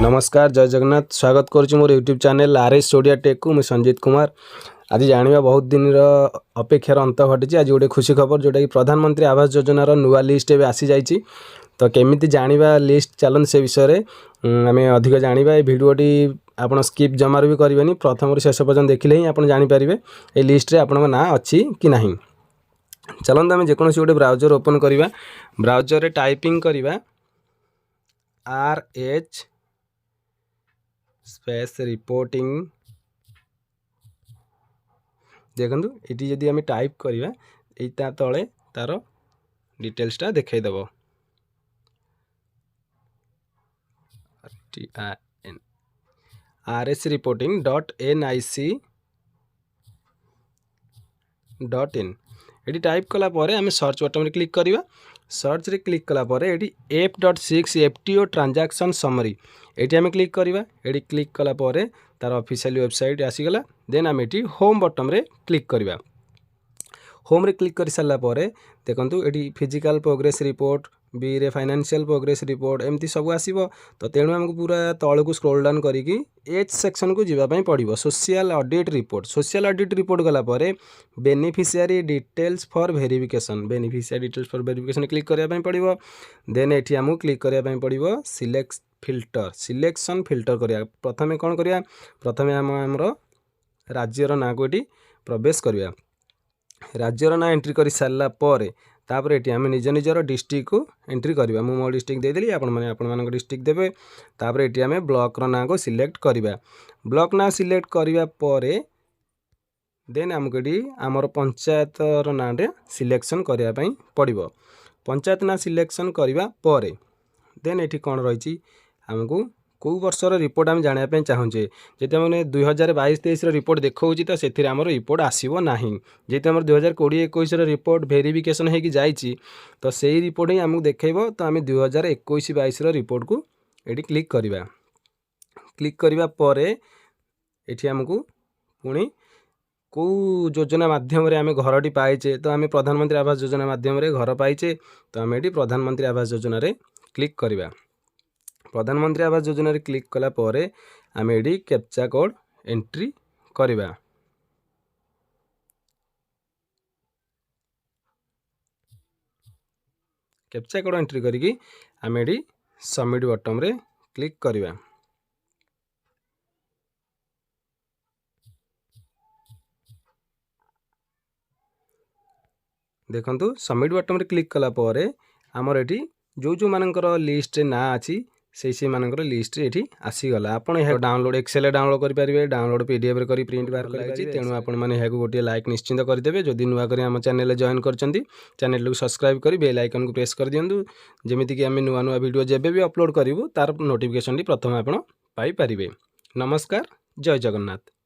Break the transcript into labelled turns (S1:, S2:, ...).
S1: नमस्कार जय जगन्नाथ स्वागत करुच्ची मोर YouTube channel RS Odia tech को मुझे संजीत कुमार। आज जाना बहुत दिन अपेक्षार अंत घटी। आज गोटे खुशी खबर जोटा कि प्रधानमंत्री आवास योजनार नुआ लिस्ट एवं आसी जाइए। तो केमिति जानिबा लिस्ट चलन से विषय आम अधिक जानिबा। ए भिडियोटी आपन स्किप जमार भी करेंगे, प्रथम शेष पर्यटन देखिले ही आप जानीपारे ए लिस्ट रे आपन ना अच्छी कि नहीं। चलते आम जेकोसी गोटे ब्राउजर ओपन करवा। ब्राउजर रे टाइपिंग करवा RH स्पेस रिपोर्टिंग। देखु ये जदि आम टाइप करवा यहाँ तले तार डिटेल्सटा देखईदेव। RS reporting.nic.in ये टाइप कला परे आम सर्च बटन में क्लिक करवा। सर्च रे क्लिक कला परे ये F.6 FTO ट्रांजैक्शन समरी ये आम क्लिक करवा। ये क्लिक कला परे तार ऑफिशियल वेबसाइट आसीगला। देन आम ये होम बटन रे क्लिक करवा। होम रे क्लिक कर सारा पर देखो ये फिजिकल प्रोग्रेस रिपोर्ट बी रे फाइनेंशियल प्रोग्रेस रिपोर्ट एमती सब आसो। तो तेणु आमको पूरा तल को स्क्रोल डाउन करिकी एच सेक्शन को जीवाई पड़ो। Social audit report. Social audit report गलापर beneficiary details for verification. Beneficiary details for verification click करने पड़ो। देन ये आमको क्लिक करने पड़ो सिलेक्ट फिल्टर। सिलेक्शन फिल्टर करिया प्रथमे कौन करिया, प्रथमे आमर राज्यर ना को ये प्रवेश करिया। राज्यर ना एंट्री कर सारा पर तापर ये आम निज निजर डिस्ट्रिक्ट को एंट्री करवा। मु मो डिस्ट्रिक्ट देदेली, आपण डिस्ट्रिक्ट देवे। तापर ये आम ब्लॉक ना को सिलेक्ट करवा। ब्लॉक ना सिलेक्ट करवा पर देन आमको ये आमर पंचायतर ना सिलेक्शन करने पड़ो। पंचायत ना सिलेक्शन करवा पर देन ये कौन रही आमको कौ वर्षर रिपोर्ट आम जानापी चाहूचे। जी आम 2022-23 रिपोर्ट देखा तो से आम रिपोर्ट आसो ना। जेहेतु आम 2020-21 रिपोर्ट वेरिफिकेशन होगी जाइए तो सही रिपोर्ट ही आमको देखेब। तो आम 2021-22 रिपोर्ट को ये क्लिक करवा। क्लिक करवा पर ये आमको पुणी कौ योजना माध्यम आम घरटी पाइचे। तो आम प्रधानमंत्री आवास योजना माध्यम घर पाइचे। तो आम ये प्रधानमंत्री आवास योजना क्लिक करवा। प्रधानमंत्री आवास योजना रे क्लिक कला परे आम ये कैप्चा कोड एंट्री करवा। कैप्चा कोड एंट्री करिकी आम ये सबमिट बटन रे क्लिक करवा। देखंतु सबमिट बटन रे क्लिक कला परे आमर ये जो मानकर लिस्ट ना अच्छी से मानकर लिस्ट ये आसीगला। आपड़ यह डाउनलोड एक्सेल डाउनलोड करेंगे, डाउनलोड PDF कर प्रिंट बाहर कर। तेणु आपने गोटे लाइक निश्चिंत करेंगे। जदि नुआ कर आम चैनल जॉइन कर चैनल को सब्सक्राइब कर बेल आइकन को प्रेस कर दिंतु। जमीक आम नुआ नुआ वीडियो जेबे भी अपलोड करूँ तार नोटिफिकेशन प्रथम आप पाइपर। नमस्कार जय जगन्नाथ।